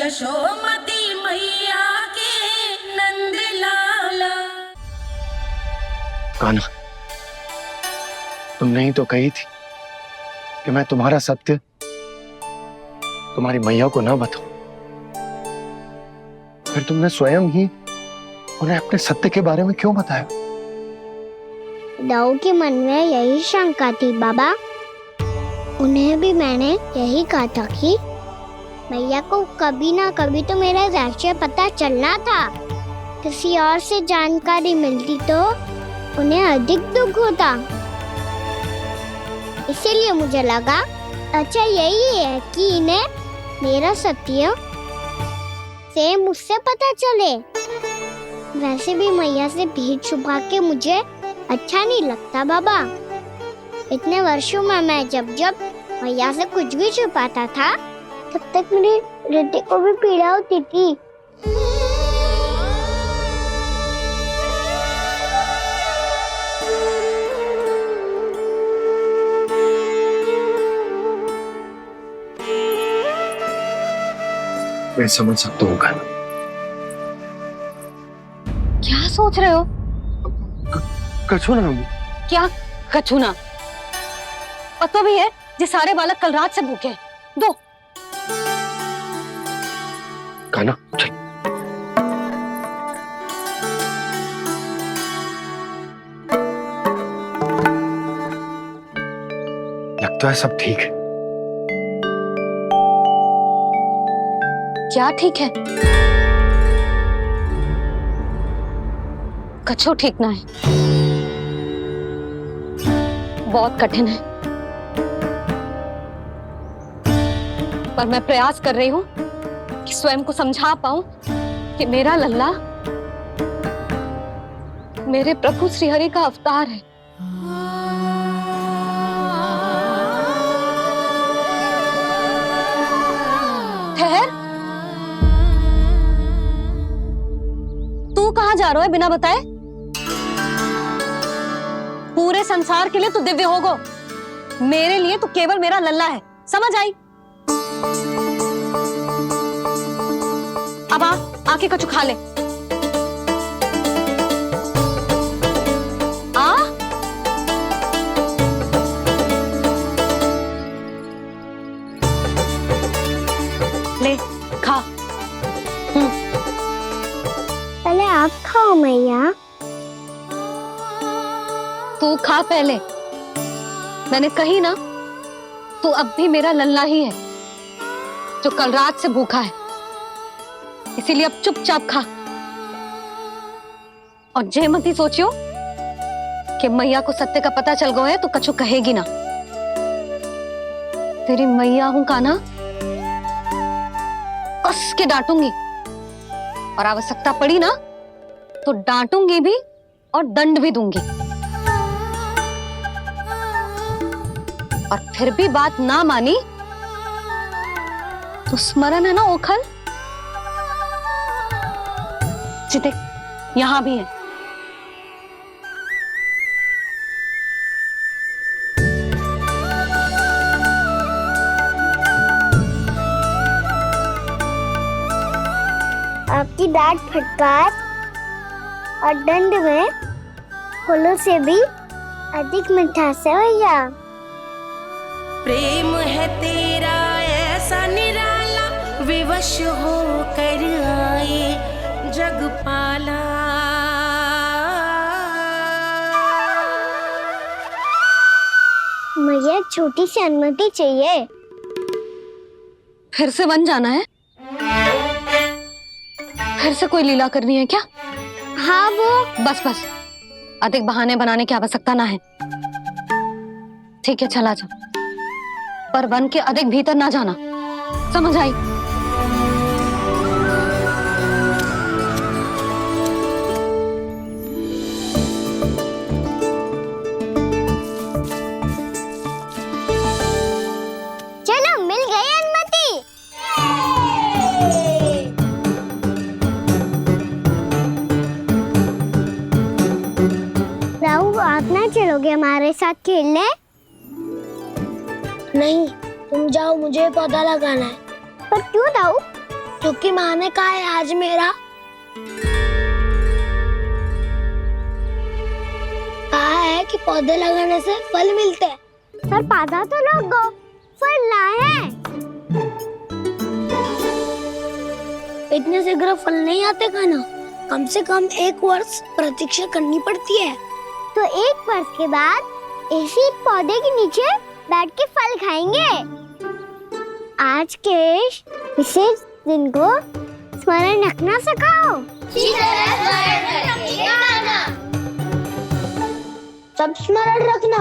यशोमती मैया के नंद लाला। कान्हा, तुमने ही तो कही थी कि मैं तुम्हारा सत्य तुम्हारी मैया को ना बताऊं। फिर तुमने स्वयं ही उन्हें अपने सत्य के बारे में क्यों बताया? दाऊ के मन में यही शंका थी बाबा। उन्हें भी मैंने यही कहा था कि मैया को कभी ना कभी तो मेरा रहस्य पता चलना था। किसी और से जानकारी मिलती तो उन्हें अधिक दुख होता। इसीलिए मुझे लगा अच्छा यही है कि इन्हें मेरा सत्य से मुझसे पता चले। वैसे भी मैया से भीड़ छुपा के मुझे अच्छा नहीं लगता बाबा। इतने वर्षों में मैं जब जब मैया से कुछ भी छुपाता था तब तक मेरे हृदय को भी पीड़ा होती थी। मैं समझ सकता हूँ कान्हा। क्या सोच रहे हो? कछु ना। क्या कछु ना? पता भी है ये सारे बालक कल रात से भूखे हैं। दो। कान्हा चल। लगता है सब ठीक है। क्या ठीक है? कछु ठीक ना है। बहुत कठिन है, पर मैं प्रयास कर रही हूँ कि स्वयं को समझा पाऊं कि मेरा लल्ला मेरे प्रभु श्रीहरि का अवतार है। ठहर, तू कहाँ जा रहा है बिना बताए? पूरे संसार के लिए तू दिव्य होगो, मेरे लिए तू केवल मेरा लल्ला है। समझ आई? अब आके कछु खा ले। आ ले खा। पहले आप खाओ मैया। तू खा पहले। मैंने कही ना, तू अब भी मेरा लल्ला ही है जो कल रात से भूखा है। इसीलिए अब चुपचाप खा। और जे मत ही सोचियो कि मैया को सत्य का पता चल गया है तो कछु कहेगी ना। तेरी मैया हूं कान्हा, कस के डांटूंगी और आवश्यकता पड़ी ना तो डांटूंगी भी और दंड भी दूंगी। और फिर भी बात ना मानी तो स्मरण है ना ओखल? देख, यहां भी है। आपकी डांट फटकार और दंड में फूलों से भी अधिक मिठास है भैया। प्रेम है तेरा ऐसा निराला, विवश होकर आए जगपाला। मैया छोटी सी अनुमति चाहिए। फिर से वन जाना है? फिर से कोई लीला करनी है क्या? हाँ वो बस बस, अधिक बहाने बनाने की आवश्यकता ना है। ठीक है चला जा, पर वन के अधिक भीतर ना जाना। समझ आई? चलो मिल गई अनुमति। राहु आप ना चलोगे हमारे साथ खेलने? नहीं, तुम जाओ, मुझे पौधा लगाना है। पर क्यों दाऊ? क्योंकि माँ ने कहा है आज मेरा कहा है कि पौधे लगाने से फल मिलते हैं। पर पौधा तो लगो, फल ना है। इतने शीघ्र फल नहीं आते खाना, कम से कम 1 वर्ष प्रतीक्षा करनी पड़ती है। तो 1 वर्ष के बाद इसी पौधे के नीचे बैठ के फल खाएंगे। आज के विशेष दिन को स्मरण रखना सिखाओ। सब स्मरण रखना,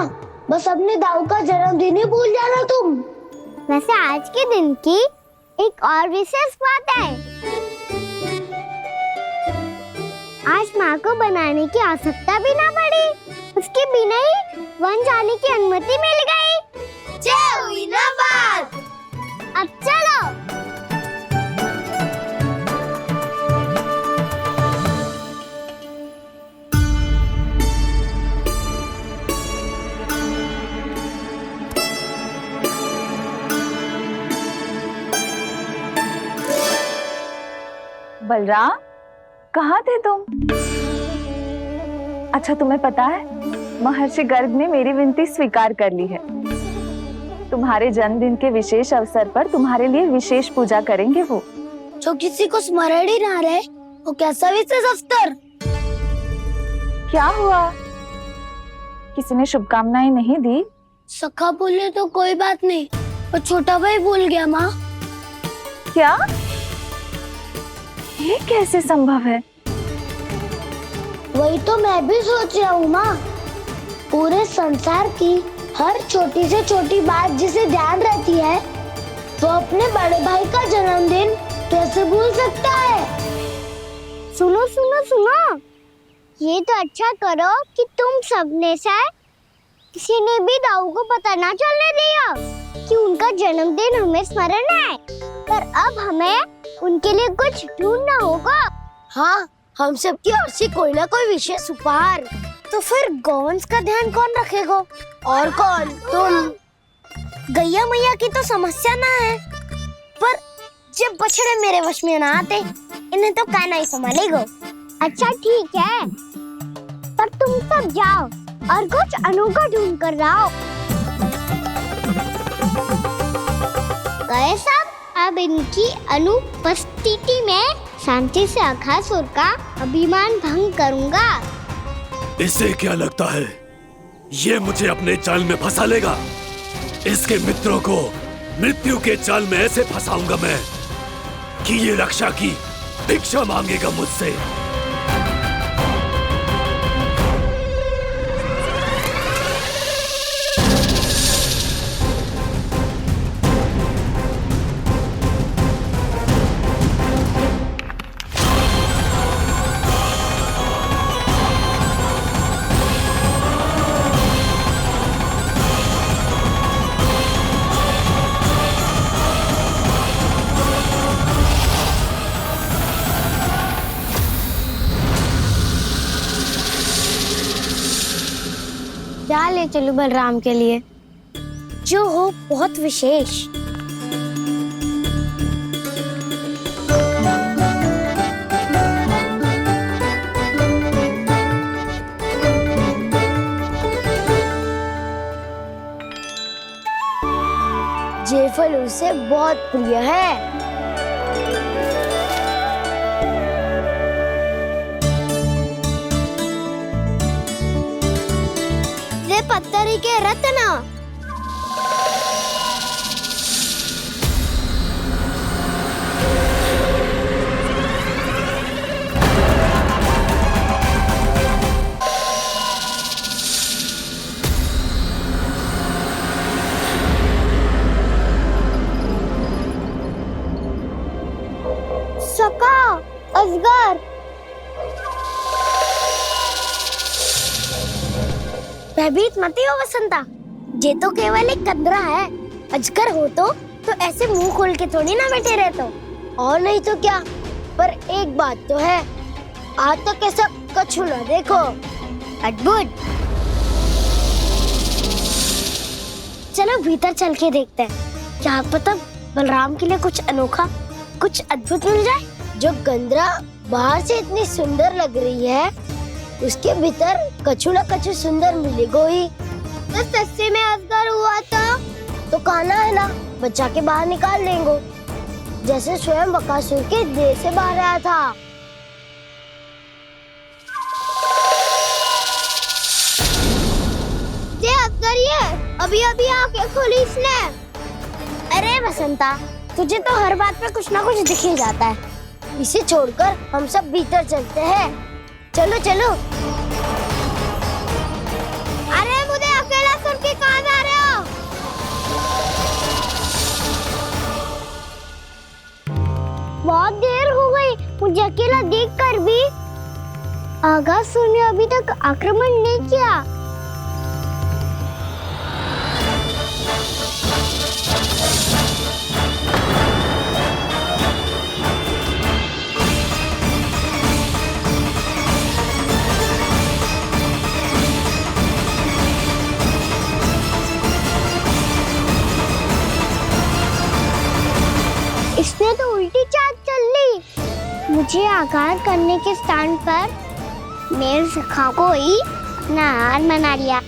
बस अपने दाऊ का जन्मदिन ही भूल जाना तुम। वैसे आज के दिन की एक और विशेष बात है। आज माँ को बनाने की आवश्यकता भी ना पड़ी, उसके बिना ही वन जाने की अनुमति मिल गई। जय हुई ना बात। अब चलो। बलराम, कहाँ थे तुम? अच्छा, तुम्हें पता है महर्षि गर्ग ने मेरी विनती स्वीकार कर ली है। तुम्हारे जन्मदिन के विशेष अवसर पर तुम्हारे लिए विशेष पूजा करेंगे वो। जो किसी को स्मरण ही ना रहे, वो कैसा विशेष अवसर? क्या हुआ? किसी ने शुभकामनाएं नहीं दी? सखा बोले तो कोई बात नहीं, पर छोटा भाई भूल गया माँ। क्या? ये कैसे संभव है? वही तो मैं भी सोच रहा हूँ माँ। पूरे संसार की हर छोटी से छोटी बात जिसे ध्यान रहती है, वो अपने बड़े भाई का जन्मदिन कैसे भूल सकता है? सुनो सुनो सुनो, ये तो अच्छा करो कि तुम सबने से किसी ने भी दाऊ को पता ना चलने दिया कि उनका जन्मदिन हमें स्मरण है। पर अब हमें उनके लिए कुछ ढूंढना होगा। हाँ, हम सबकी ओर से कोई ना कोई विशेष उपहार। तो फिर गौवंश का ध्यान कौन रखेगा? और कौन? तुम। गैया मैया की तो समस्या ना है, पर जब बछड़े मेरे वश में ना आते, इन्हें तो कान्हा ही संभालेगा। अच्छा ठीक है, पर तुम सब जाओ और कुछ अनोखा ढूंढ कर लाओ। गए सब। अब इनकी अनुपस्थिति में शांति से अघासुर का अभिमान भंग करूंगा। इसे क्या लगता है ये मुझे अपने जाल में फंसा लेगा? इसके मित्रों को मृत्यु के जाल में ऐसे फंसाऊंगा मैं कि ये रक्षा की भिक्षा मांगेगा मुझसे। क्या ले चलूं बलराम के लिए, जो हो बहुत विशेष? ये फल उसे बहुत प्रिय है। पत्थरी के रत्न। सका, अजगर। भयभीत मत हो वसंता, ये तो केवल एक कंदरा है। अजगर हो तो ऐसे मुंह खोल के थोड़ी ना बैठे रहते हो। और नहीं तो क्या, पर एक बात तो है, आज तक तो ऐसा कछु ना देखो। अद्भुत। चलो भीतर चल के देखते हैं, क्या पता बलराम के लिए कुछ अनोखा कुछ अद्भुत मिल जाए। जो गंदरा बाहर से इतनी सुंदर लग रही है, उसके भीतर कछु न कछु सुंदर मिलेगा ही। तो सस्ते में असगर हुआ तो कान्हा है ना, बच्चा के बाहर निकाल लेंगे, जैसे स्वयं बकासुर के देह से बाहर आया था। अभी अभी आंखें खोली इसने। अरे बसंता, तुझे तो हर बात पे कुछ ना कुछ दिख ही जाता है। इसे छोड़कर हम सब भीतर चलते हैं। चलो चलो। अरे मुझे अकेला सुन के कहाँ जा रहे हो? बहुत देर हो गई मुझे अकेला देखकर भी। अगासुर ने अभी तक आक्रमण नहीं किया। इसने तो उल्टी चाल चल ली। मुझे आघात करने के स्थान पर मेरे सखाओं को ही अपना आहार बना लिया।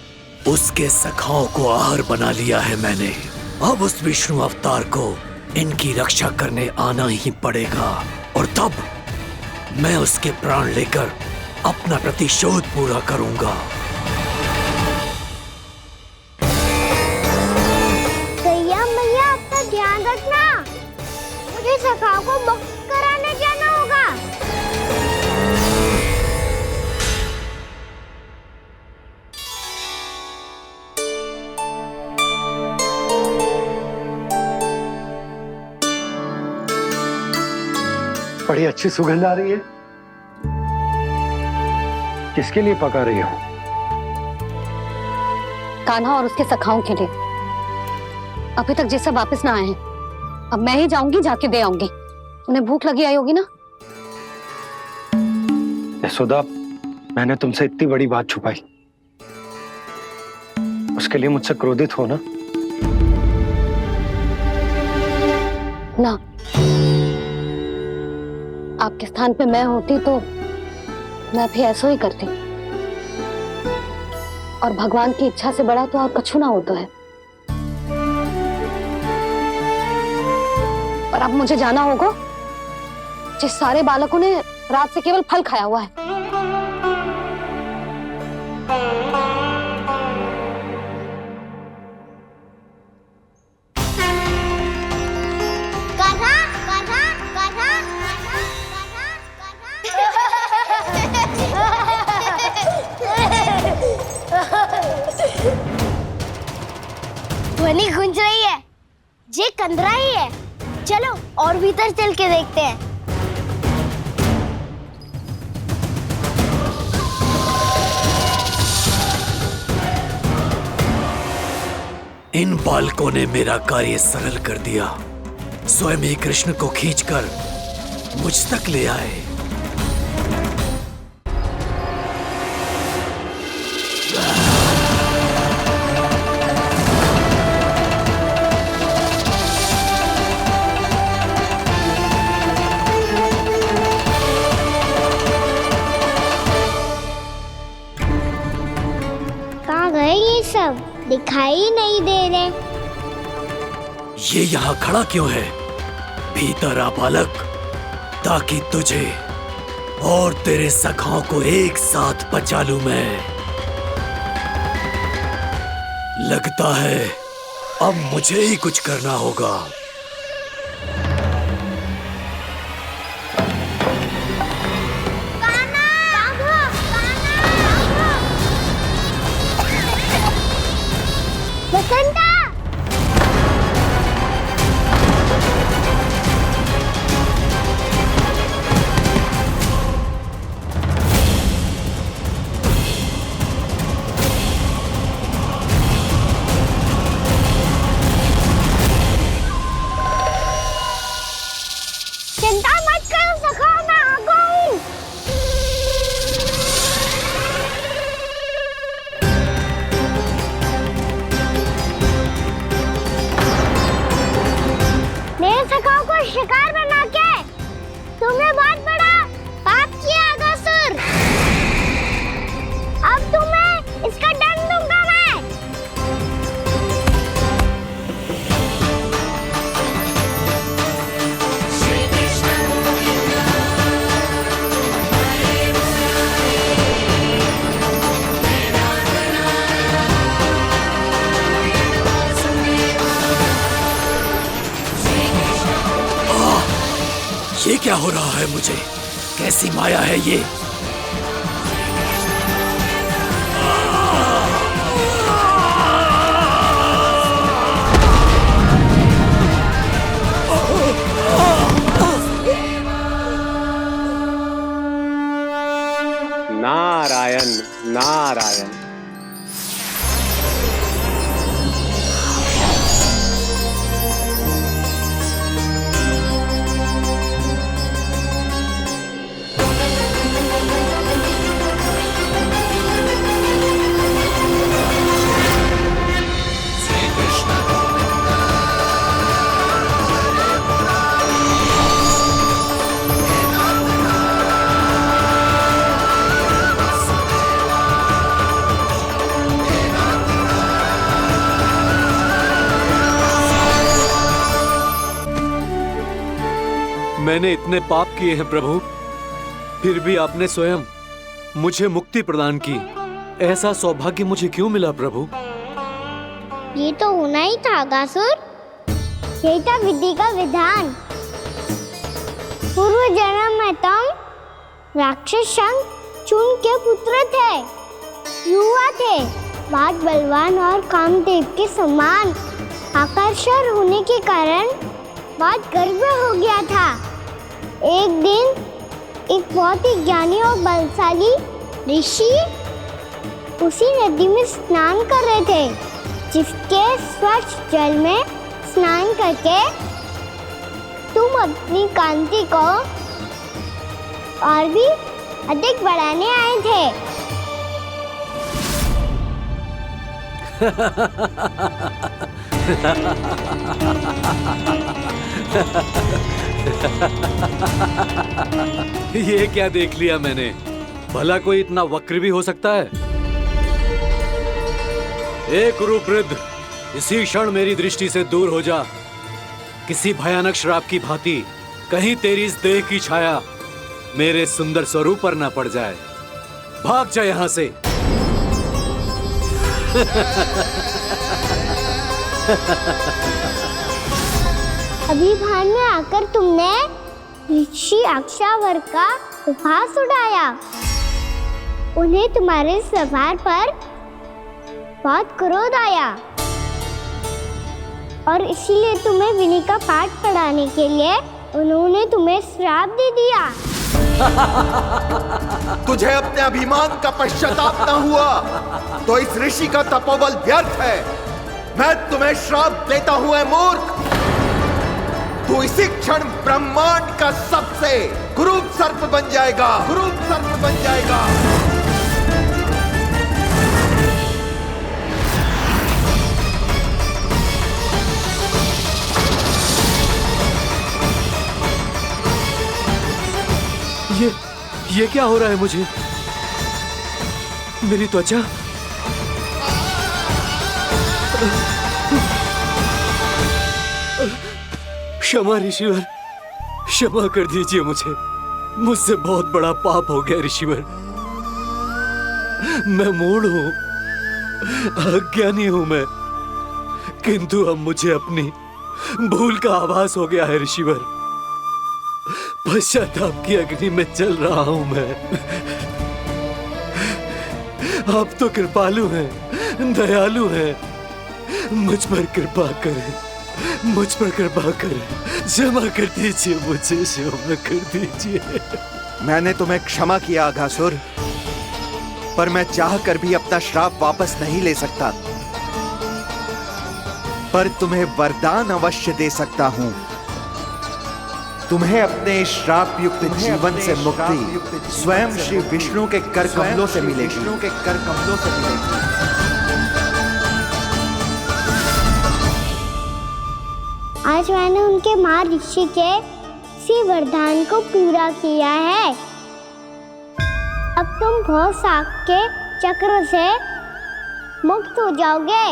उसके सखाओं को आहार बना लिया है मैंने। अब उस विष्णु अवतार को इनकी रक्षा करने आना ही पड़ेगा, और तब मैं उसके प्राण लेकर अपना प्रतिशोध पूरा करूंगा। भैया मैया, अपना ध्यान रखना। मुझे सखाओं को मुक्त कराने जाना होगा। बड़ी अच्छी सुगंध आ रही है। किसके लिए पका रही हो? कान्हा और उसके सखाओं के लिए। अभी तक जैसे वापस ना आए हैं, अब मैं ही जाऊंगी, जाके दे आऊंगी। उन्हें भूख लगी आई होगी ना। यशोदा, मैंने तुमसे इतनी बड़ी बात छुपाई, उसके लिए मुझसे क्रोधित हो ना? ना, आपके स्थान पे मैं होती तो मैं भी ऐसा ही करती। और भगवान की इच्छा से बड़ा तो और कछु ना होता है। पर अब मुझे जाना होगा। जिस सारे बालकों ने रात से केवल फल खाया हुआ है। कान्हा, कान्हा, कान्हा, ध्वनि गूंज रही है। ये कंदरा ही है। चलो और भीतर चल के देखते हैं। इन बालकों ने मेरा कार्य सरल कर दिया। स्वयं ही कृष्ण को खींचकर मुझ तक ले आए। कहाँ गए ये सब? दिखाई नहीं दे रहे। ये यहाँ खड़ा क्यों है? भीतर आ बालक, ताकि तुझे और तेरे सखाओं को एक साथ बचा लूं मैं। लगता है अब मुझे ही कुछ करना होगा। बसंता! चिंता मत करो सखा, मैं आ गई। मेरे सखाओं को शिकार बना के तुमने बहुत बड़ा पाप किया अगासुर। अब तुम्हें इसका दंड दूंगा मैं। ये क्या हो रहा है मुझे? कैसी माया है ये? नारायण नारायण। मैंने इतने पाप किए हैं प्रभु, फिर भी आपने स्वयं मुझे मुक्ति प्रदान की। ऐसा सौभाग्य मुझे क्यों मिला प्रभु? ये तो होना ही था अगासुर। यही था विधि का विधान। पूर्व जन्म में तुम राक्षस शंखचूड़ के पुत्र थे, युवा थे, बहुत बलवान और कामदेव के समान आकर्षण होने के कारण बहुत गर्व हो गया था। एक दिन एक बहुत ही ज्ञानी और बलशाली ऋषि उसी नदी में स्नान कर रहे थे, जिसके स्वच्छ जल में स्नान करके तुम अपनी कांति को और भी अधिक बढ़ाने आए थे। ये क्या देख लिया मैंने? भला कोई इतना वक्र भी हो सकता है? ए कुरुवृद्ध, इसी क्षण मेरी दृष्टि से दूर हो जा। किसी भयानक श्राप की भांति कहीं तेरी इस देह की छाया मेरे सुंदर स्वरूप पर न पड़ जाए। भाग जा यहाँ से। अभी भान में आकर तुमने ऋषि अक्षावर का उपहास उड़ाया। उन्हें तुम्हारे व्यवहार पर बहुत क्रोध आया और इसीलिए तुम्हें विधि का पाठ पढ़ाने के लिए उन्होंने तुम्हें श्राप दे दिया। तुझे अपने अभिमान का पश्चाताप न हुआ तो इस ऋषि का तपोबल व्यर्थ है। मैं तुम्हें श्राप देता हूं ऐ मूर्ख। तू इसी क्षण ब्रह्मांड का सबसे कुरूप सर्प बन जाएगा, कुरूप सर्प बन जाएगा। ये क्या हो रहा है मुझे? मेरी त्वचा क्षमा ऋषिवर, क्षमा कर दीजिए मुझे। मुझसे बहुत बड़ा पाप हो गया ऋषिवर। मैं मूढ़ हूं, अज्ञानी हूं मैं, किंतु अब मुझे अपनी भूल का आभास हो गया है ऋषिवर। पश्चाताप की अग्नि में जल रहा हूं मैं। आप तो कृपालु हैं, दयालु हैं, मुझ पर कृपा करें, मुझ पर कृपा करें। क्षमा कर दीजिए मुझे, क्षमा कर दीजिए। मैंने तुम्हें क्षमा किया अघासुर, पर मैं चाहकर भी अपना श्राप वापस नहीं ले सकता। पर तुम्हें वरदान अवश्य दे सकता हूं। तुम्हें अपने श्राप युक्त जीवन से मुक्ति स्वयं श्री विष्णु के कर कमलों से मिलेगी, विष्णु के कर कमलों से मिलेगी। आज मैंने उनके मां ऋषि के इसी वरदान को पूरा किया है। अब तुम भव सागर के चक्र से मुक्त हो जाओगे।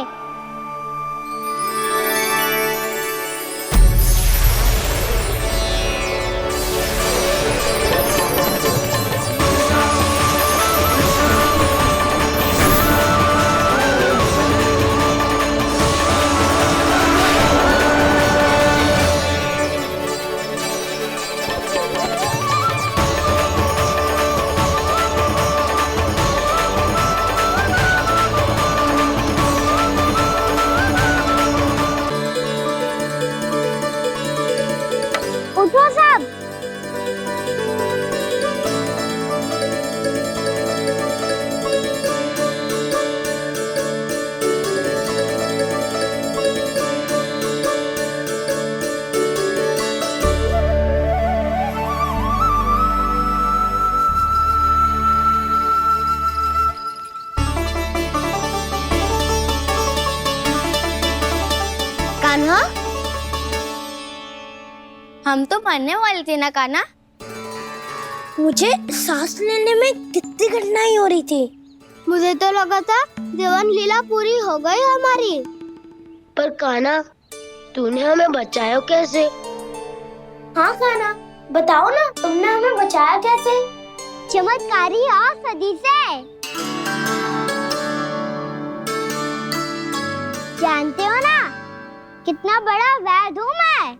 उठो सब। कान्हा, हम तो मरने वाले थे ना कान्हा। मुझे सांस लेने में कितनी कठिनाई हो रही थी। मुझे तो लगा था जीवन लीला पूरी हो गई हमारी। पर कान्हा, तूने हमें बचाया कैसे? हाँ कान्हा, बताओ ना, तुमने हमें बचाया कैसे? चमत्कारी औषधि से। जानते हो ना कितना बड़ा वैद्य हूँ मैं।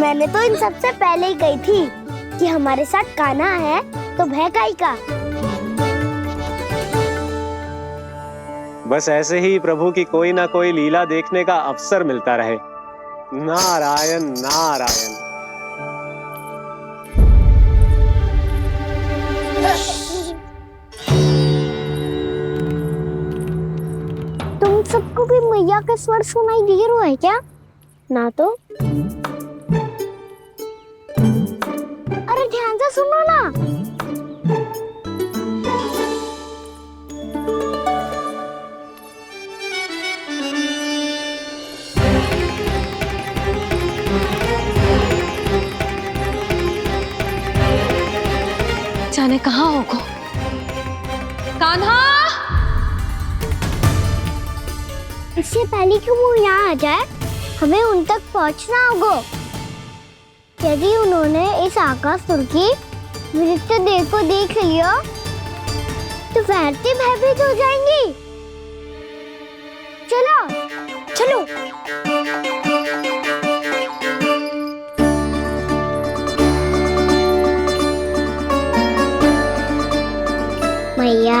मैंने तो इन सबसे पहले ही कही थी कि हमारे साथ कान्हा है तो भय काई का। बस ऐसे ही प्रभु की कोई ना कोई लीला देखने का अवसर मिलता रहे। नारायण नारायण। तुम सबको भी मैया का स्वर सुनाई दे रहा है क्या? ना तो। अरे ध्यान से सुनो ना। जाने कहाँ होगो। कान्हा, इससे पहले कि वो यहाँ आ जाए, हमें उन तक पहुँचना होगा। यदि उन्होंने इस आकासुर की विचित्र देह को देख लिया, तो वैसे भयभीत हो जाएंगी। चलो, चलो। मैया,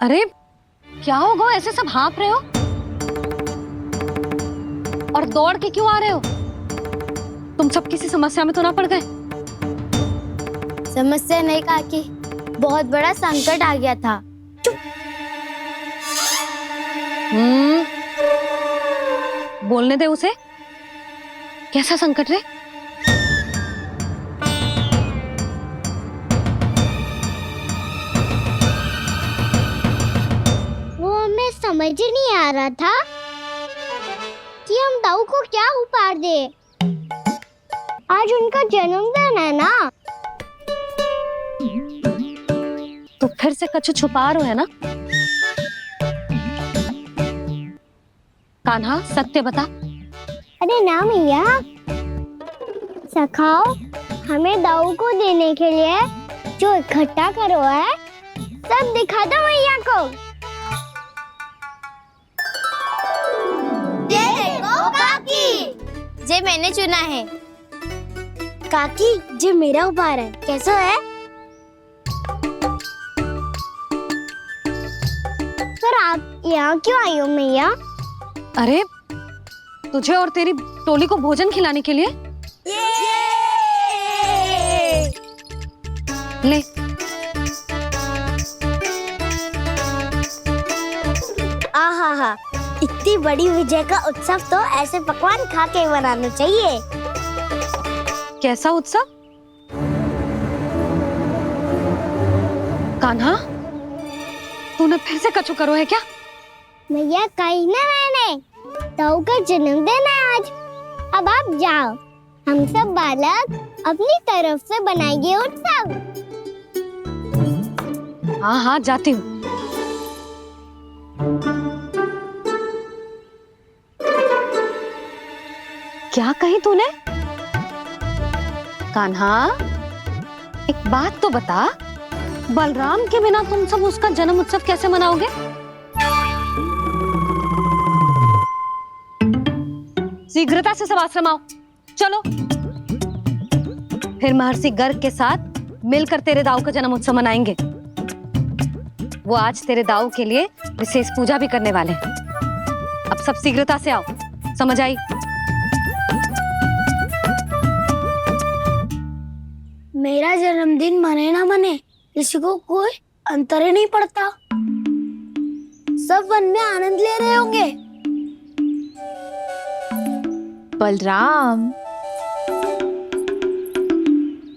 अरे क्या होगा, ऐसे सब हाँफ रहे हो और दौड़ के क्यों आ रहे हो? तुम सब किसी समस्या में तो ना पड़ गए? समस्या नहीं काकी, बहुत बड़ा संकट आ गया था। बोलने दे उसे। कैसा संकट रे? वो हमें समझ ही नहीं आ रहा था कि हम दाऊ को क्या उपहार दे। आज उनका जन्मदिन है ना। तो फिर से कछु छुपा रहे हो है ना? कान्हा, सत्य बता। अरे ना मैया, सखाओ हमें दाऊ को देने के लिए जो इकट्ठा करो है, सब दिखा दो मैया को। ये देखो काकी, जे मैंने चुना है। काकी, जे मेरा उपहार है, कैसा है? पर आप यहाँ क्यों आई हो मैया? अरे तुझे और तेरी टोली को भोजन खिलाने के लिए। ले। आहा, इतनी बड़ी विजय का उत्सव तो ऐसे पकवान खा के मनाना चाहिए। कैसा उत्सव? कान्हा, तूने फिर से कछु करो है क्या? मैया कही ना मैंने, ताऊ का जन्मदिन है आज। अब आप जाओ, हम सब बालक अपनी तरफ से बनाएंगे उत्सव। हाँ हाँ, जाती हूँ। क्या कही तूने? कान्हा, एक बात तो बता, बलराम के बिना तुम सब उसका जन्म उत्सव कैसे मनाओगे? शीघ्रता से सब आश्रम आओ, चलो। फिर महर्षि गर्ग के साथ मिलकर तेरे दाऊ का जन्म उत्सव मनाएंगे। वो आज तेरे दाऊ के लिए विशेष पूजा भी करने वाले हैं। अब सब शीघ्रता से आओ, समझ आई? मेरा जन्मदिन मने ना मने, किसी को कोई अंतर ही नहीं पड़ता। सब वन में आनंद ले रहे होंगे। बलराम,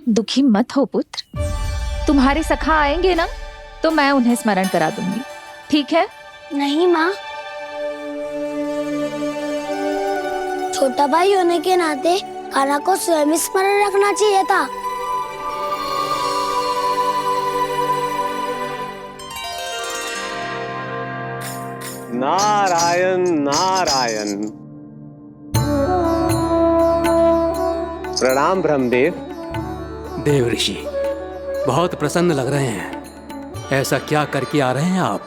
दुखी मत हो पुत्र। तुम्हारे सखा आएंगे ना, तो मैं उन्हें स्मरण करा दूंगी, ठीक है? नहीं माँ, छोटा भाई होने के नाते कान्हा को स्वयं स्मरण रखना चाहिए था। नारायण नारायण। प्रणाम ब्रह्मदेव। देव ऋषि, बहुत प्रसन्न लग रहे हैं। ऐसा क्या करके आ रहे हैं आप?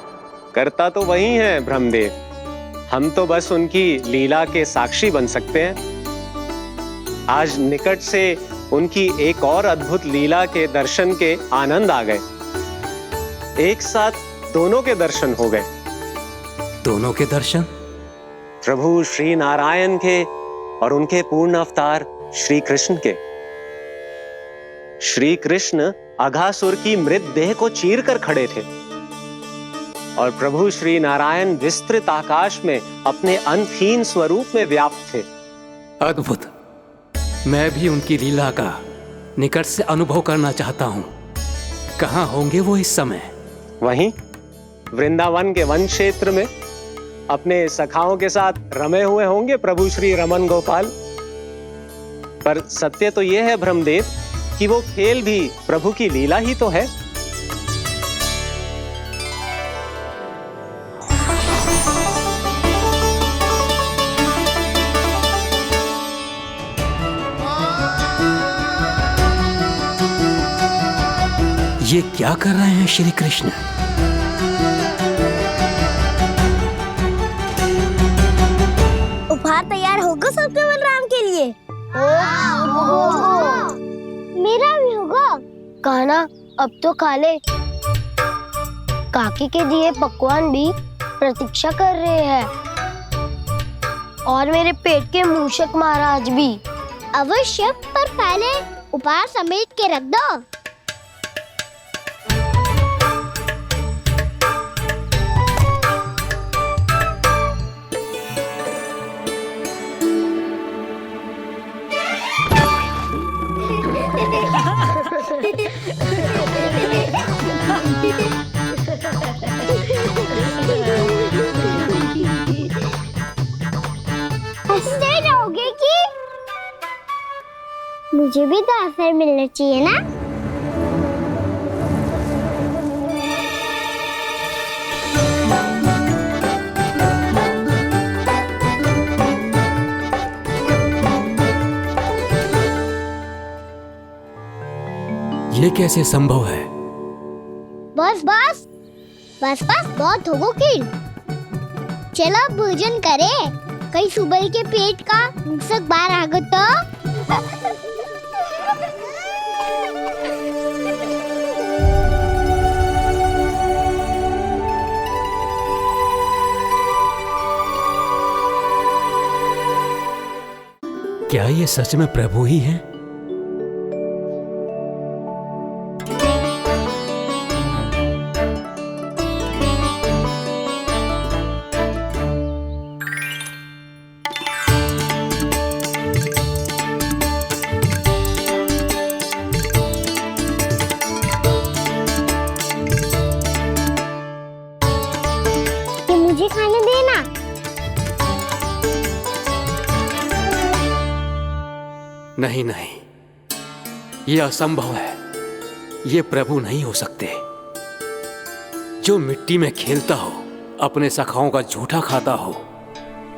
करता तो वही है ब्रह्मदेव, हम तो बस उनकी लीला के साक्षी बन सकते हैं। आज निकट से उनकी एक और अद्भुत लीला के दर्शन के आनंद आ गए। एक साथ दोनों के दर्शन हो गए। दोनों के दर्शन? प्रभु श्री नारायण के और उनके पूर्ण अवतार श्री कृष्ण के। श्री कृष्ण अघासुर की मृत देह को चीर कर खड़े थे और प्रभु श्री नारायण विस्तृत आकाश में अपने अंतहीन स्वरूप में व्याप्त थे। अद्भुत। मैं भी उनकी लीला का निकट से अनुभव करना चाहता हूँ। कहाँ होंगे वो इस समय? वहीं वृंदावन के वन क्षेत्र में अपने सखाओं के साथ रमे हुए होंगे प्रभु श्री रमन गोपाल। पर सत्य तो यह है ब्रह्मदेव कि वो खेल भी प्रभु की लीला ही तो है। ये क्या कर रहे हैं श्री कृष्ण? उपहार तैयार होगा सबके बलराम के लिए? मेरा भी होगा। कान्हा, अब तो खा ले। काकी के दिए पकवान भी प्रतीक्षा कर रहे हैं और मेरे पेट के मूषक महाराज भी। अवश्य, पर पहले उपहार समेट के रख दो। हंसते रहोगे कि? मुझे भी तो अवसर मिलना चाहिए ना। ये कैसे संभव है? बस बस बस बस, बहुत होगो की। चलो भोजन करे, कई सुबह के पेट का मूषक बाहर आ गया तो। क्या ये सच में प्रभु ही हैं? नहीं नहीं, ये असंभव है। ये प्रभु नहीं हो सकते। जो मिट्टी में खेलता हो, अपने सखाओं का झूठा खाता हो,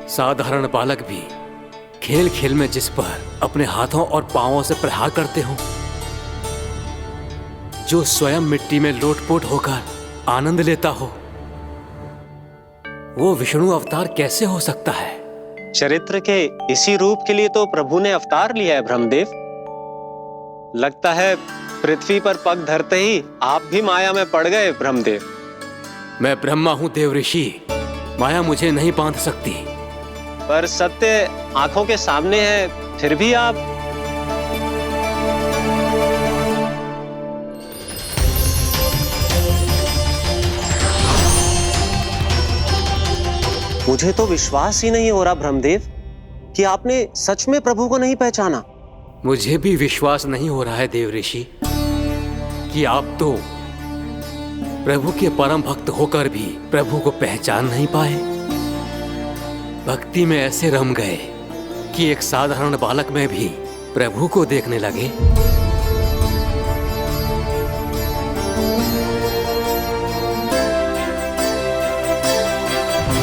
साधारण बालक भी खेल खेल में जिस पर अपने हाथों और पांवों से प्रहार करते हो, जो स्वयं मिट्टी में लोटपोट होकर आनंद लेता हो, वो विष्णु अवतार कैसे हो सकता है? चरित्र के इसी रूप के लिए तो प्रभु ने अवतार लिया है ब्रह्मदेव। लगता है पृथ्वी पर पग धरते ही आप भी माया में पड़ गए ब्रह्मदेव। मैं ब्रह्मा हूं देव ऋषि, माया मुझे नहीं बांध सकती। पर सत्य आंखों के सामने है, फिर भी आप। मुझे तो विश्वास ही नहीं हो रहा ब्रह्मदेव कि आपने सच में प्रभु को नहीं पहचाना। मुझे भी विश्वास नहीं हो रहा है देव ऋषि कि आप तो प्रभु के परम भक्त होकर भी प्रभु को पहचान नहीं पाए। भक्ति में ऐसे रम गए कि एक साधारण बालक में भी प्रभु को देखने लगे।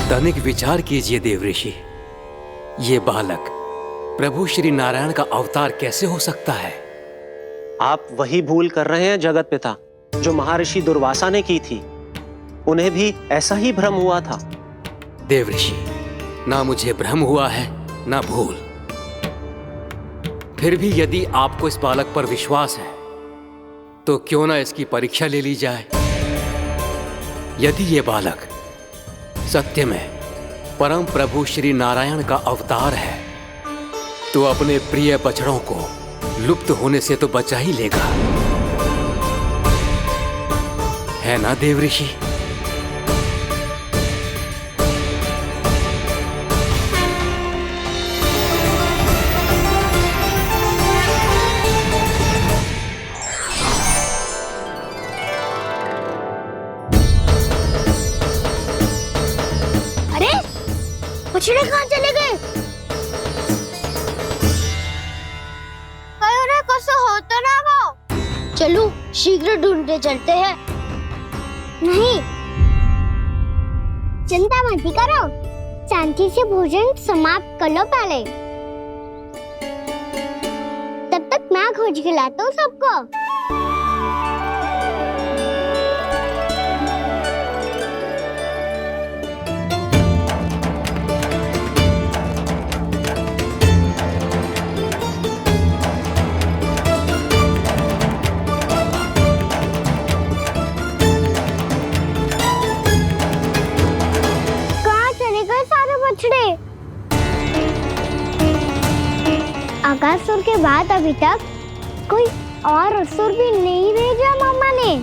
तनिक विचार कीजिए देव ऋषि, ये बालक प्रभु श्री नारायण का अवतार कैसे हो सकता है? आप वही भूल कर रहे हैं जगत पिता, जो महर्षि दुर्वासा ने की थी। उन्हें भी ऐसा ही भ्रम हुआ था। देव ऋषि, ना मुझे भ्रम हुआ है ना भूल। फिर भी यदि आपको इस बालक पर विश्वास है तो क्यों ना इसकी परीक्षा ले ली जाए। यदि ये बालक सत्य में परम प्रभु श्री नारायण का अवतार है तो अपने प्रिय बछड़ों को लुप्त होने से तो बचा ही लेगा, है ना देव ऋषि? अरे बछड़े कहाँ चले गए? हो तो ना वो। चलो शीघ्र ढूंढते चलते हैं। नहीं, चिंता मत करो, शांति से भोजन समाप्त कर लो पहले। तब तक मैं खोज के लाता हूँ सबको। आकासुर के बाद अभी तक कोई और असुर भी नहीं भेजा मामा ने,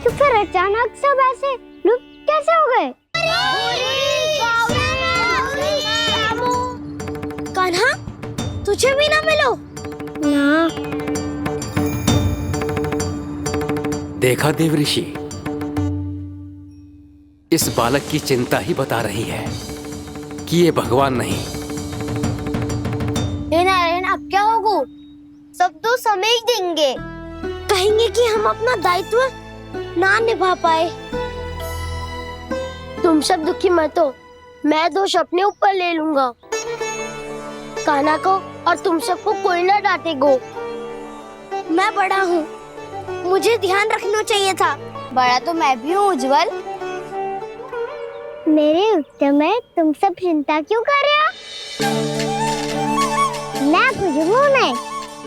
तो फिर अचानक सब ऐसे लुप्त कैसे हो गए? कान्हा, तुझे भी ना मिलो ना। देखा देव ऋषि, इस बालक की चिंता ही बता रही है कि ये भगवान नहीं। नारायण, अब क्या होगा? सब तो समझ देंगे, कहेंगे कि हम अपना दायित्व ना निभा पाए। तुम सब दुखी मत हो, मैं दोष अपने ऊपर ले लूंगा। कान्हा को और तुम सबको कोई ना डांटेगा। मैं बड़ा हूँ, मुझे ध्यान रखना चाहिए था। बड़ा तो मैं भी हूँ उज्जवल। मेरे उत्तर में तुम सब चिंता क्यों कर रहे हो? मैं बुजुर्ग नहीं,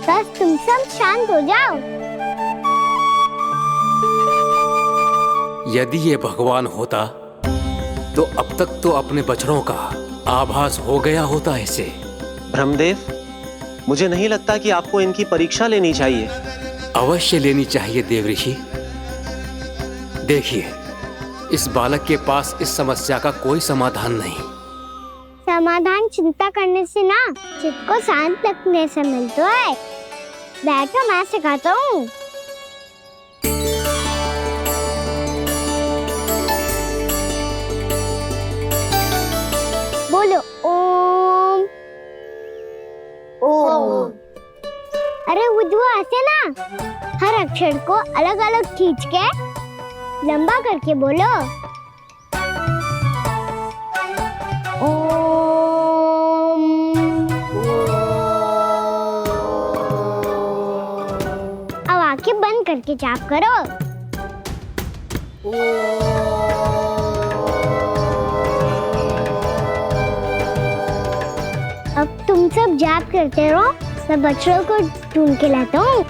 बस तुम सब शांत हो जाओ। यदि ये भगवान होता तो अब तक तो अपने बछड़ों का आभास हो गया होता इसे। ब्रह्मदेव, मुझे नहीं लगता कि आपको इनकी परीक्षा लेनी चाहिए। अवश्य लेनी चाहिए देव ऋषि। देखिए, इस बालक के पास इस समस्या का कोई समाधान नहीं। समाधान चिंता करने से ना, चित्त को शांत रखने से मिलता है। बैठो, मैं सिखाता हूँ। बोलो ओम। ओम। दुआ ऐसे ना हर अक्षर को अलग अलग खींच के लंबा करके बोलो। ओम। अब आंखें बंद करके जाप करो। अब तुम सब जाप करते रहो, मैं बच्चों को ढूंढ के लाता हूँ।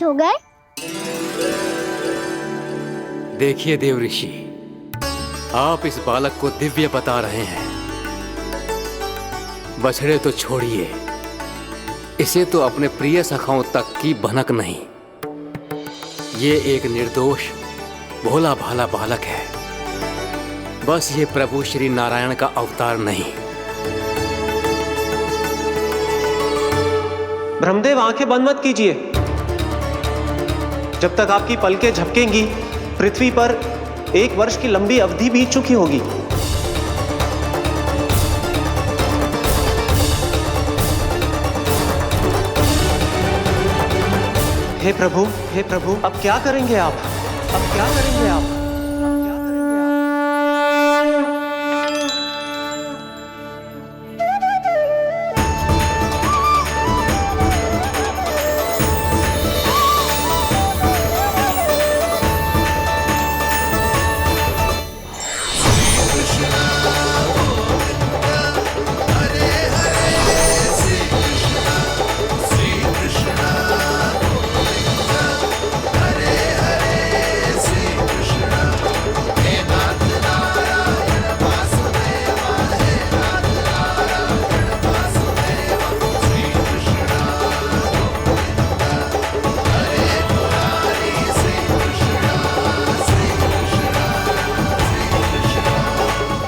हो गए। देखिए देव ऋषि, आप इस बालक को दिव्य बता रहे हैं। बछड़े तो छोड़िए, इसे तो अपने प्रिय सखाओं तक की भनक नहीं। ये एक निर्दोष भोला भाला बालक है, बस ये प्रभु श्री नारायण का अवतार नहीं। ब्रह्मदेव, आंखें बंद मत कीजिए। जब तक आपकी पलकें झपकेंगी, पृथ्वी पर 1 वर्ष की लंबी अवधि बीत चुकी होगी। हे प्रभु, अब क्या करेंगे आप? अब क्या करेंगे आप?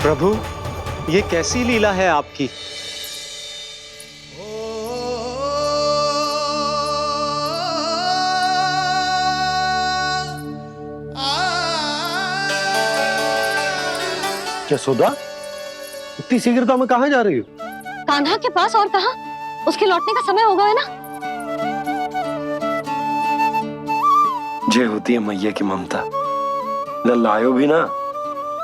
प्रभु, ये कैसी लीला है आपकी? यशोदा, इतनी शीघ्रता में कहाँ जा रही हो? कान्हा के पास, और कहाँ? उसके लौटने का समय हो गया है ना। ये होती है मैया की ममता। लायो भी ना,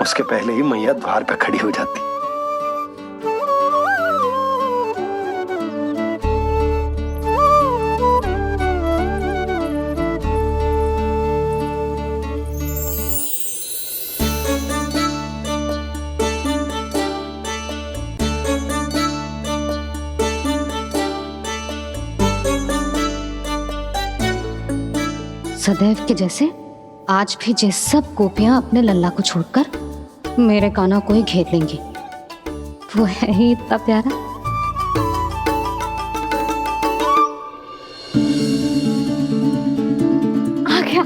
उसके पहले ही मैया द्वार पे खड़ी हो जाती। सदैव के जैसे आज भी ये सब गोपियां अपने लल्ला को छोड़कर मेरे कान्हा को ही घेर लेंगी। वो है ही इतना प्यारा। आ गया।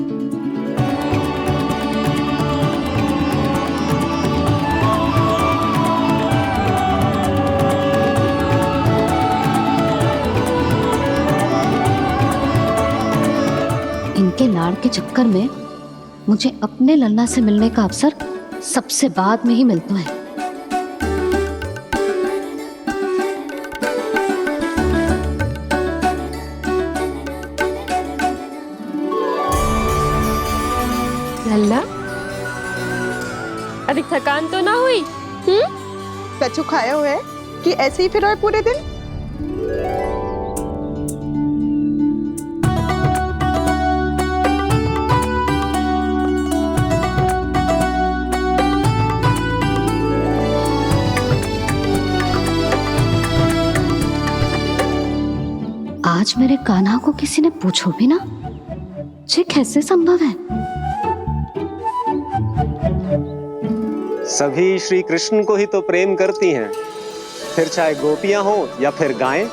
इनके लाड़ के चक्कर में मुझे अपने लल्ला से मिलने का अवसर सबसे बाद में ही मिलता है। लल्ला, अधिक थकान तो ना हुई? कछु खाया हुआ है कि ऐसे ही फिर पूरे दिन? मेरे कान्हा को किसी ने पूछो भी ना, ये कैसे संभव है? सभी श्री कृष्ण को ही तो प्रेम करती हैं, फिर चाहे गोपियां हो या फिर गायें।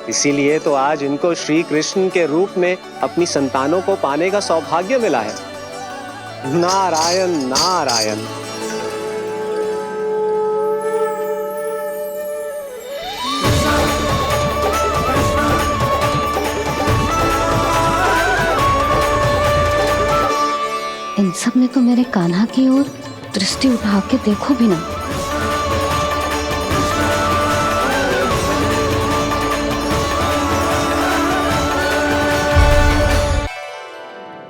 इसीलिए तो आज इनको श्री कृष्ण के रूप में अपनी संतानों को पाने का सौभाग्य मिला है। नारायण नारायण। इन सब ने तो मेरे कान्हा की ओर दृष्टि उठा के देखो भी ना।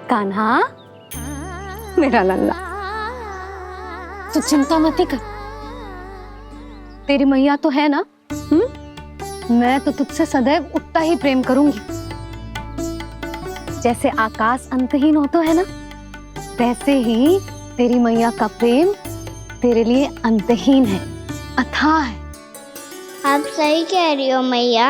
कान्हा, मेरा लल्ला, तू चिंता मत कर। तेरी मैया तो है ना? मैं तो तुझसे सदैव उतना ही प्रेम करूंगी। जैसे आकाश अंतहीन हो तो है ना, वैसे ही तेरी मैया का प्रेम तेरे लिए अंतहीन है, अथाह है। आप सही कह रही हो मैया।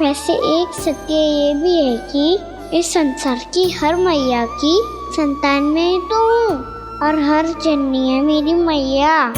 वैसे एक सत्य ये भी है कि इस संसार की हर मैया की संतान में तो हूँ, और हर जननी है मेरी मैया।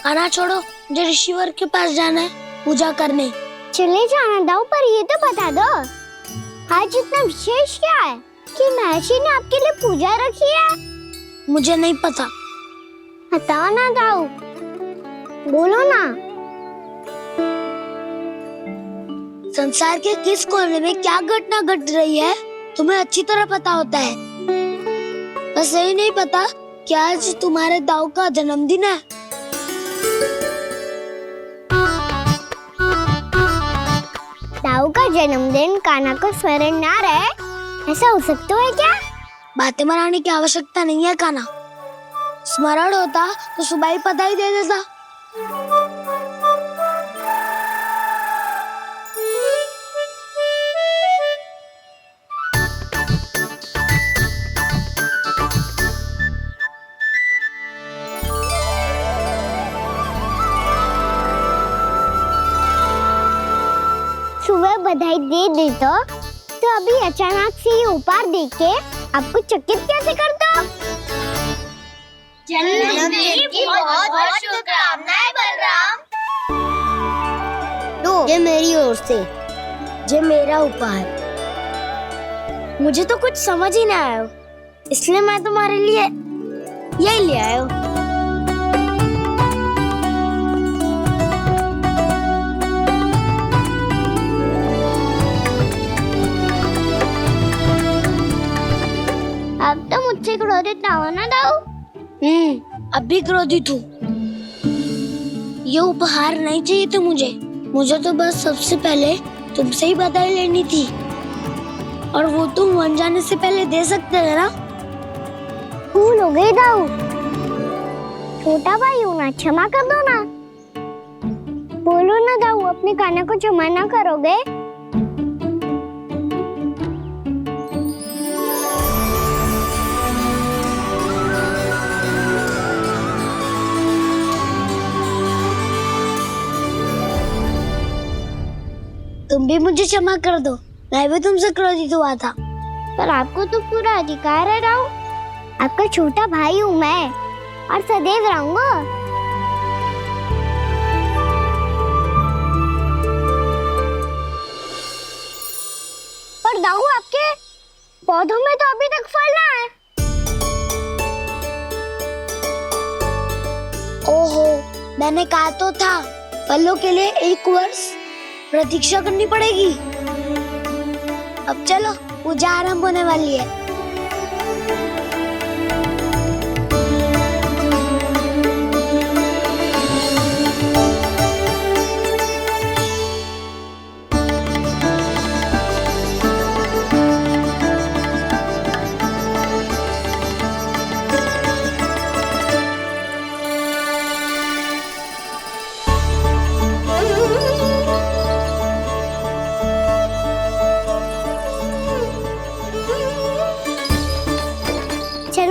खाना छोड़ो, मुझे ऋषिवर के पास जाना है पूजा करने। चले जाना दाऊ, पर ये तो बता दो आज इतना विशेष क्या है कि महर्षि ने आपके लिए पूजा रखी है? मुझे नहीं पता। बताओ ना दाऊ, बोलो ना। संसार के किस कोने में क्या घटना घट रही है तुम्हें अच्छी तरह पता होता है। बस यही नहीं पता कि आज तुम्हारे दाऊ का जन्मदिन है। दाऊ का जन्मदिन कान्हा को स्मरण ना रहे, ऐसा हो सकता है क्या? बातें बनाने की आवश्यकता नहीं है कान्हा। स्मरण होता तो सुबह ही पता ही दे देता। सुबह बधाई दे दी तो अभी अचानक से ये उपहार देख के आपको चकित कैसे कर दो? जन्मदिन की बहुत-बहुत शुभकामनाएं बलराम। लो, ये मेरी ओर से। ये मेरा उपहार। मुझे तो कुछ समझ ही ना आया, इसलिए मैं तुम्हारे लिए यही ले आया हूँ। अब तो मुझसे क्रोधित ना हो ना दाऊ। अब भी क्रोधित हूँ। ये उपहार नहीं चाहिए था मुझे तो बस सबसे पहले तुमसे ही बधाई लेनी थी, और वो तुम वन जाने से पहले दे सकते थे ना। भूल हो गई दाऊ। छोटा भाई हूँ ना, क्षमा कर दो ना। बोलो ना दाऊ, अपने कान्हा को क्षमा ना करोगे? तुम भी मुझे क्षमा कर दो, मैं भी तुमसे क्रोधित हुआ था। पर आपको तो पूरा अधिकार है दाऊ। आपका छोटा भाई हूँ मैं, और सदैव रहूंगा। पर दाऊ, आपके पौधों में तो अभी तक फल ना है। ओहो, मैंने कहा तो था फलों के लिए 1 वर्ष प्रतीक्षा करनी पड़ेगी। अब चलो, पूजा आरंभ होने वाली है।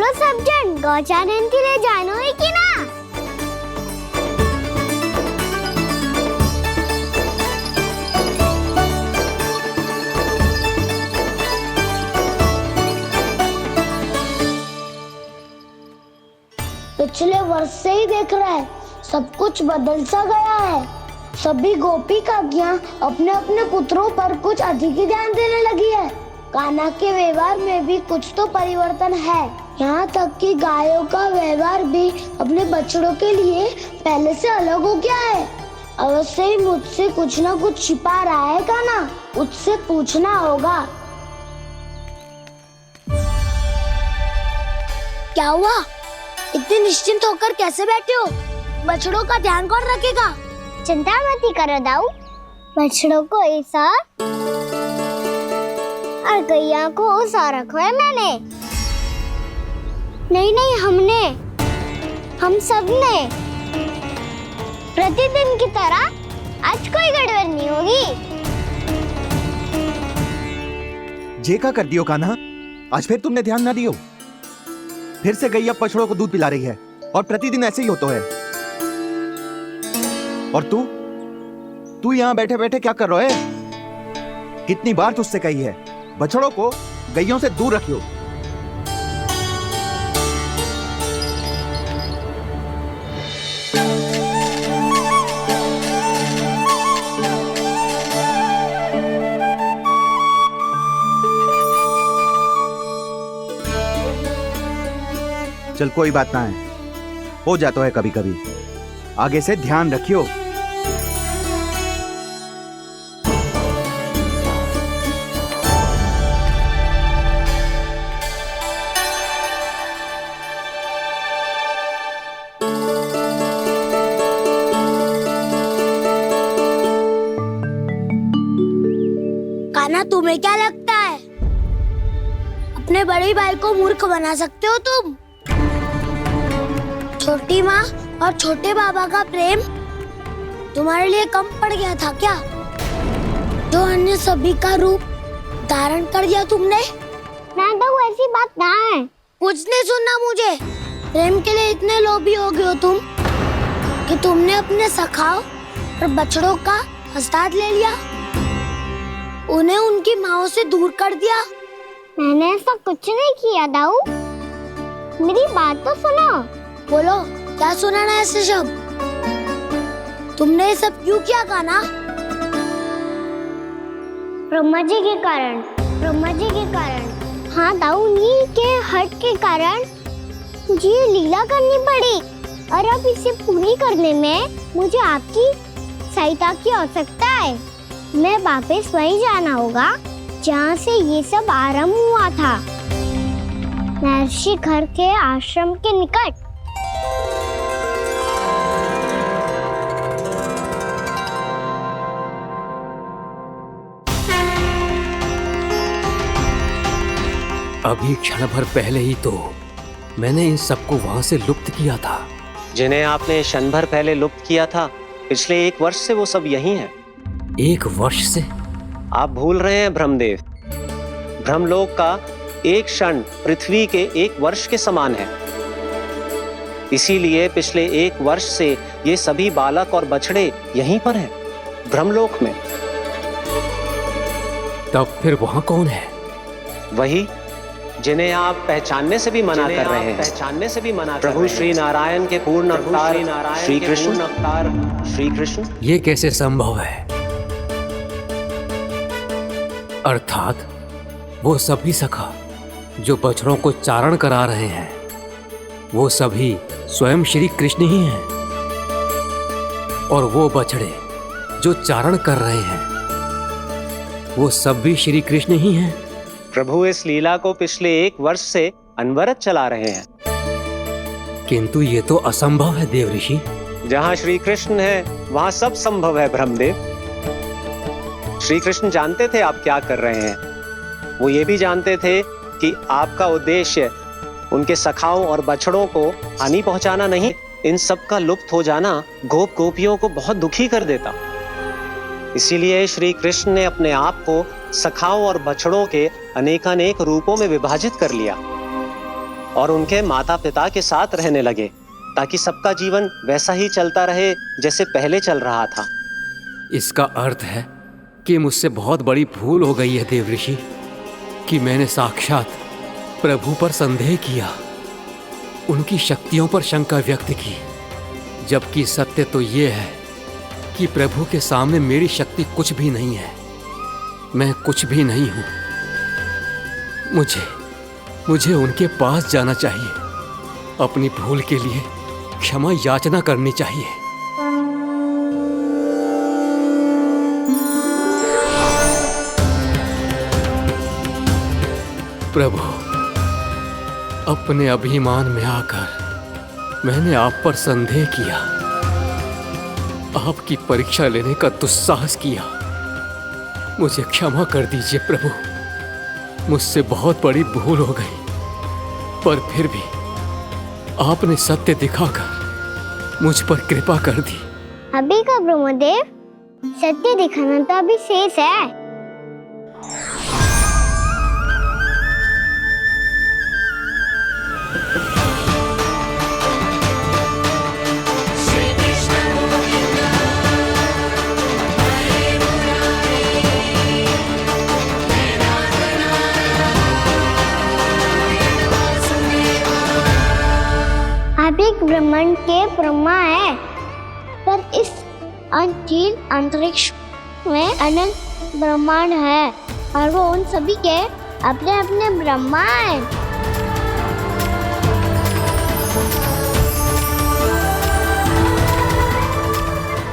चलो सब जन गौचारण के लिए जानो है कि ना? पिछले वर्ष से ही देख रहा है, सब कुछ बदल सा गया है। सभी गोपी काकियां अपने अपने पुत्रों पर कुछ अधिक ही ध्यान देने लगी है। कान्हा के व्यवहार में भी कुछ तो परिवर्तन है। यहाँ तक कि गायों का व्यवहार भी अपने बछड़ों के लिए पहले से अलग हो गया है। अवश्य ही मुझसे कुछ ना कुछ छिपा रहा है कान्हा, उससे पूछना होगा। क्या हुआ? इतने निश्चिंत होकर कैसे बैठे हो? बछड़ों का ध्यान कौन रखेगा? चिंता मत करो दाऊ, बछड़ों को ऐसा और गैया को ऐसा रखो है मैंने। नहीं हमने, हम सब ने प्रतिदिन की तरह आज कोई गड़बड़ नहीं होगी। जे का कर दियो कान्हा, आज फिर तुमने ध्यान ना दियो। फिर से गैया बछड़ों को दूध पिला रही है और प्रतिदिन ऐसे ही होता है। और तू यहाँ बैठे बैठे क्या कर रहा है? कितनी बार तुझसे कही है बछड़ों को गैयों से दूर रखियो। चल कोई बात ना है, हो जाता है कभी कभी। आगे से ध्यान रखियो। कान्हा, तुम्हें क्या लगता है अपने बड़े भाई को मूर्ख बना सकते हो तुम? छोटी माँ और छोटे बाबा का प्रेम तुम्हारे लिए कम पड़ गया था क्या? जो अन्य सभी का रूप धारण कर दिया तुमने? ना तो ऐसी बात ना है। कुछ नहीं सुनना मुझे। प्रेम के लिए इतने लोभी हो गए हो तुम कि तुमने अपने सखाओ और बछड़ों का हस्ताक्षर ले लिया, उन्हें उनकी माँओं से दूर कर दिया। मैंने ऐसा कुछ नहीं किया दाऊ, मेरी बात तो सुनो। बोलो, क्या सुनाना है ऐसे शब्द? तुमने ये सब क्यों किया कान्हा? ब्रह्मा जी के कारण, ब्रह्मा जी के कारण। हाँ दाऊ, उन्हीं के हट के कारण मुझे ये लीला करनी पड़ी और अब इसे पूरी करने में मुझे आपकी सहायता की आवश्यकता है। मैं वापस वहीं जाना होगा जहाँ से ये सब आरंभ हुआ था, महर्षि घर के आश्रम के निकट। अभी क्षण भर पहले ही तो मैंने इन सबको वहां से लुप्त किया था। जिन्हें आपने क्षण भर पहले लुप्त किया था, पिछले 1 वर्ष से वो सब यहीं हैं। 1 वर्ष से? आप भूल रहे हैं ब्रह्मदेव, ब्रह्मलोक का एक क्षण पृथ्वी के 1 वर्ष के समान है। इसीलिए पिछले 1 वर्ष से ये सभी बालक और बछड़े यहीं पर हैं, ब्रह्मलोक में। तब फिर वहां कौन है? वही जिन्हें आप पहचानने से भी मना कर रहे हैं, पहचानने से भी मना। प्रभु श्री नारायण के पूर्ण अवतार श्री कृष्ण। ये कैसे संभव है? अर्थात वो सभी सखा जो बछड़ों को चारण करा रहे हैं, वो सभी स्वयं श्री कृष्ण ही हैं। और वो बछड़े जो चारण कर रहे हैं, वो सब भी श्री कृष्ण ही हैं। प्रभु इस लीला को पिछले 1 वर्ष से अनवरत चला रहे हैं। किंतु ये तो असंभव है देव ऋषि। जहाँ श्री कृष्ण है वहाँ सब संभव है ब्रह्मदेव। श्री कृष्ण जानते थे आप क्या कर रहे हैं। वो ये भी जानते थे कि आपका उद्देश्य उनके सखाओं और बछड़ों को हानि पहुंचाना नहीं। इन सब का लुप्त हो जाना गोप गोपियों को बहुत दुखी कर देता। इसीलिए श्री कृष्ण ने अपने आप को सखाओं और बछड़ों के अनेकानेक रूपों में विभाजित कर लिया। और उनके माता पिता के साथ रहने लगे, ताकि सबका जीवन वैसा ही चलता रहे जैसे पहले चल रहा था। इसका अर्थ है कि मुझसे बहुत बड़ी भूल हो गई है देवऋषि, कि मैंने साक्षात प्रभु पर संदेह किया, उनकी शक्तियों पर शंका व्यक्त की, जबकि सत्य तो ये है कि प्रभु के सामने मेरी शक्ति कुछ भी नहीं है, मैं कुछ भी नहीं हूं। मुझे उनके पास जाना चाहिए, अपनी भूल के लिए क्षमा याचना करनी चाहिए। प्रभु, अपने अभिमान में आकर मैंने आप पर संदेह किया, आपकी परीक्षा लेने का दुस्साहस किया। मुझे क्षमा कर दीजिए प्रभु, मुझसे बहुत बड़ी भूल हो गई, पर फिर भी आपने सत्य दिखाकर मुझ पर कृपा कर दी। अभी का ब्रह्मदेव, सत्य दिखाना तो अभी शेष है। आप एक ब्रह्मांड के ब्रह्मा है, पर इस अनंत अंतरिक्ष में अनंत ब्रह्मांड है और वो उन सभी के अपने अपने ब्रह्मा हैं।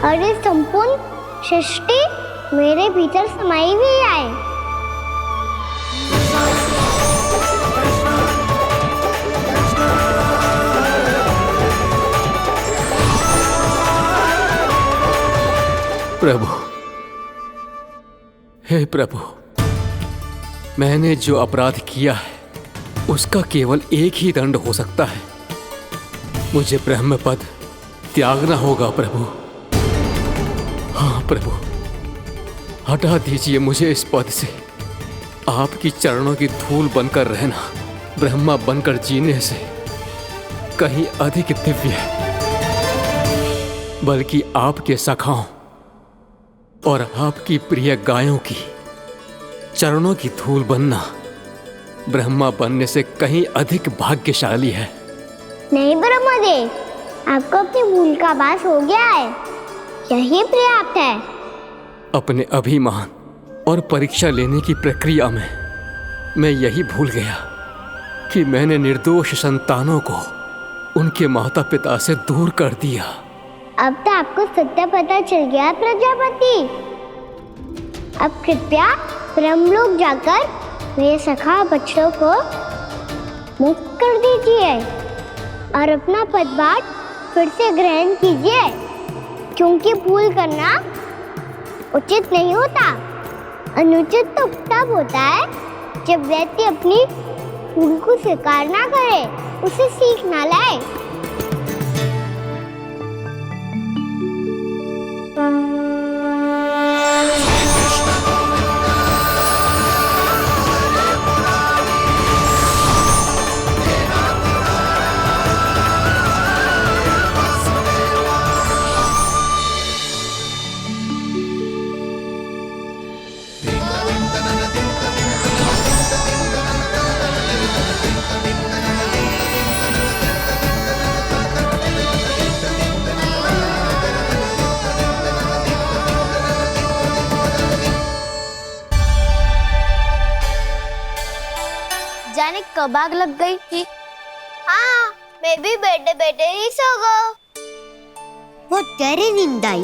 और ये संपूर्ण सृष्टि मेरे भीतर समाई हुई है। प्रभु, हे प्रभु, मैंने जो अपराध किया है उसका केवल एक ही दंड हो सकता है। मुझे ब्रह्म पद त्यागना होगा प्रभु। हाँ प्रभु, हटा दीजिए मुझे इस पद से। आपकी चरणों की धूल बनकर रहना ब्रह्मा बनकर जीने से कहीं अधिक दिव्य है, बल्कि आपके सखाओं और आपकी प्रिय गायों की चरणों की धूल बनना ब्रह्मा बनने से कहीं अधिक भाग्यशाली है। नहीं ब्रह्मदेव, आपको अपनी भूल का आभास हो गया है, यही पर्याप्त है। अपने अभिमान और परीक्षा लेने की प्रक्रिया में मैं यही भूल गया कि मैंने निर्दोष संतानों को उनके माता पिता से दूर कर दिया। अब तो आपको सत्य पता चल गया प्रजापति। अब कृपया ब्रह्मलोक जाकर मेरे सखा बच्चों को मुक्त कर दीजिए और अपना पदभार फिर से ग्रहण कीजिए, क्योंकि भूल करना उचित नहीं होता। अनुचित तो तब होता है जब व्यक्ति अपनी भूल को स्वीकार ना करे, उसे सीख ना लाए। जाने कब आग लग गई थी। हाँ, मैं भी बैठे बैठे ही सो गया। बहुत गहरी नींद आई।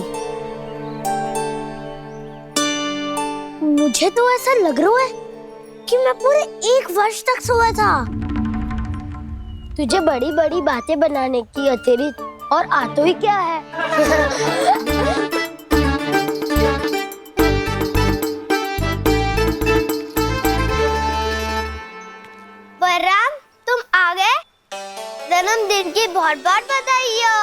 मुझे तो ऐसा लग रहा है कि मैं पूरे 1 वर्ष तक सोया था। तुझे बड़ी बड़ी बातें बनाने की अतिरिक्त और आता ही क्या है। बलराम, तुम आ गए? जन्मदिन की बहुत बहुत बधाई हो।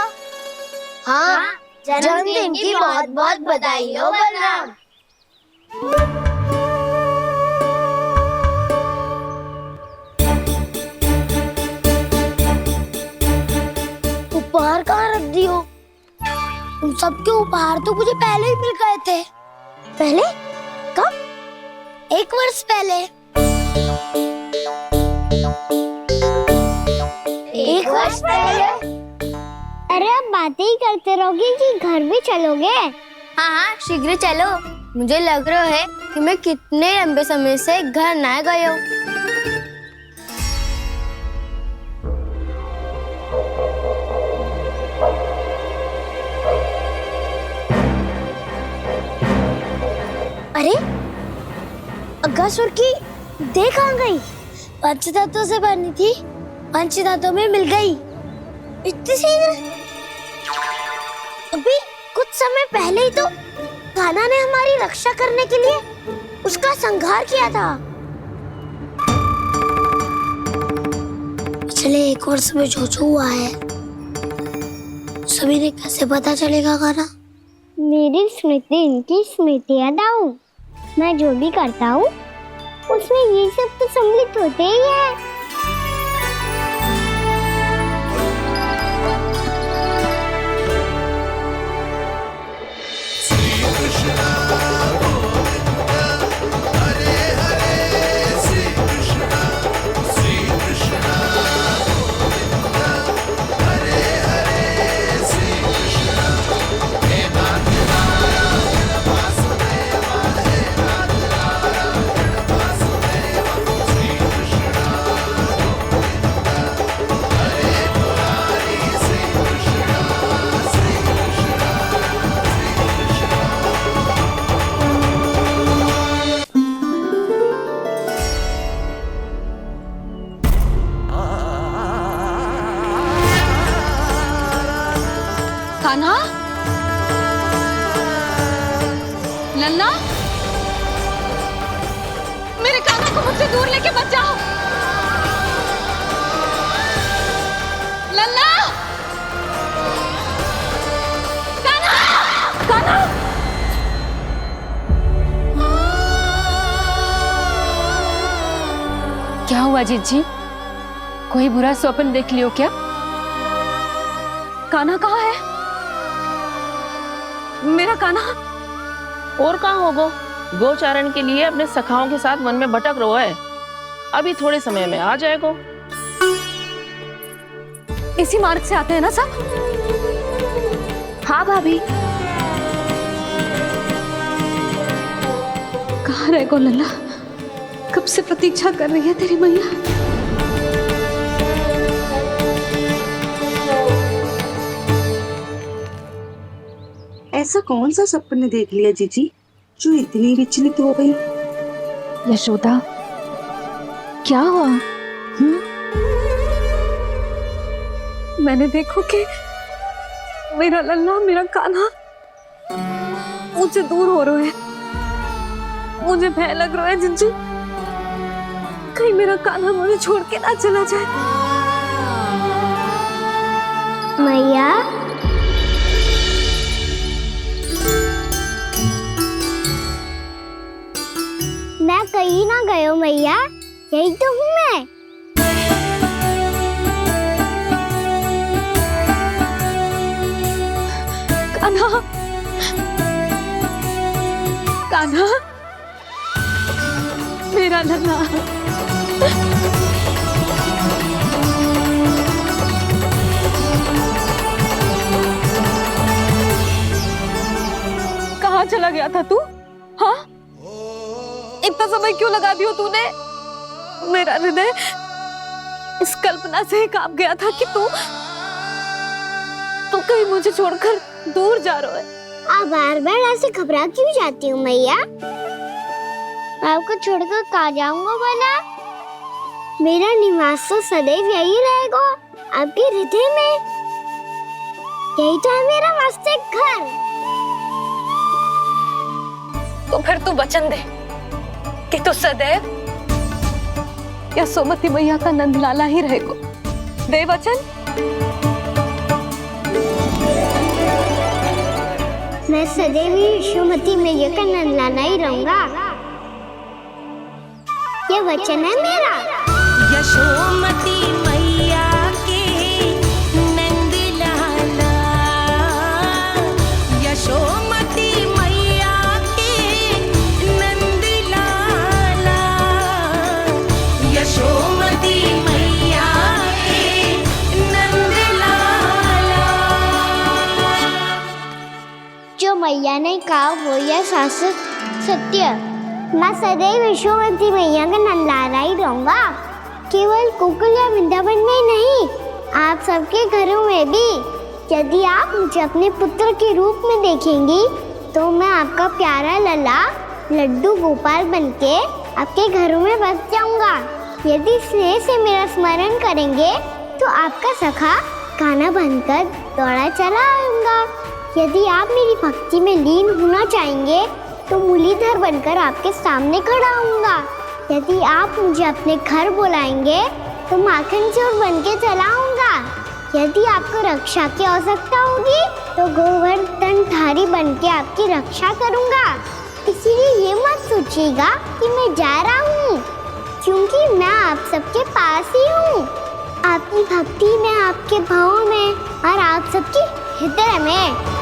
हाँ, जन्मदिन की बहुत बहुत बधाई हो बलराम। उन सबके उपहार तो मुझे पहले ही मिल गए थे। पहले? कब? 1 वर्ष पहले। 1 वर्ष पहले? अरे अब बातें ही करते रहोगे कि घर भी चलोगे? हाँ, शीघ्र चलो। मुझे लग रहा है कि मैं कितने लंबे समय से घर ना गया हूँ। अरे, अगासुर की देह कहाँ गई? पंचतत्वों से बनी थी, पंचतत्वों में मिल गई। इतनी शीघ्र? अभी कुछ समय पहले ही तो कान्हा ने हमारी रक्षा करने के लिए उसका संहार किया था। पिछले 1 वर्ष में जो हुआ है सभी ने कैसे पता चलेगा कान्हा? मेरी स्मृति इनकी स्मृति अदाऊं। मैं जो भी करता हूँ उसमें ये सब तो सम्मिलित होते ही है। कान्हा, लल्ला, मेरे कान्हा को मुझसे दूर लेके मत जाओ। लल्ला, कान्हा, कान्हा। क्या हुआ जीजी? कोई बुरा स्वप्न देख लियो क्या? कान्हा कहाँ है? मेरा कान्हा? और कहाँ होगो? गोचारण के लिए अपने सखाओं के साथ वन में भटक रहो है। अभी थोड़े समय में आ जाएगो। इसी मार्ग से आते हैं ना सब? हाँ भाभी। कहाँ रह गो लल्ला? कब से प्रतीक्षा कर रही है तेरी मैया। ऐसा कौन सा सपने देख लिया जीजी जो इतनी विचलित हो गई? यशोदा, क्या हुआ? मैंने देखो कि मेरा लल्ला, मेरा कान्हा मुझसे दूर हो रहे हैं। मुझे भय लग रहा है जीजी, कहीं मेरा कान्हा मुझे छोड़ के ना चला जाए। मैया, मैं कहीं ना गया मैया, यही तो हूँ मैं। कान्हा, कान्हा, मेरा लल्ला। कहाँ चला गया था तू? हाँ, इतना समय क्यों लगा दिया तूने? मेरा हृदय इस कल्पना से ही कांप गया था कि तू कहीं मुझे छोड़कर दूर जा रहा है। आप बार बार ऐसे घबरा क्यों जाती हूँ मैया? आपको छोड़कर कहाँ जाऊंगा भला? मेरा निवास तो सदैव यही रहेगा, आपके हृदय में। यही तो है मेरा वास्तविक घर। तो फिर तू वचन दे कि तू सदैव यशोमती मैया का नंदलाला ही रहेगा। दे वचन। मैं सदैव यशोमती मैया का नंदलाला ही रहूंगा। ये वचन है मेरा। यशोमती मैया के नंदलाला, हो या शाश्वत सत्य, मैं सदैव यशोमती मैया का नंदलाला ही रहूंगा। केवल गोकुल या वृंदावन में नहीं, आप सबके घरों में भी। यदि आप मुझे अपने पुत्र के रूप में देखेंगी तो मैं आपका प्यारा लल्ला लड्डू गोपाल बनके आपके घरों में बस जाऊंगा। यदि स्नेह से मेरा स्मरण करेंगे तो आपका सखा गाना बनकर दौड़ा चला आऊंगा। यदि आप मेरी भक्ति में लीन होना चाहेंगे तो मुरलीधर बनकर आपके सामने खड़ा होऊंगा। यदि आप मुझे अपने घर बुलाएंगे तो माखन चोर बनके चला आऊंगा। यदि आपको रक्षा की आवश्यकता होगी तो गोवर्धनधारी बनके आपकी रक्षा करूंगा। इसीलिए ये मत सोचिएगा कि मैं जा रहा हूँ, क्योंकि मैं आप सबके पास ही हूँ, आपकी भक्ति में, आपके भाव में और आप सबके हृदय में।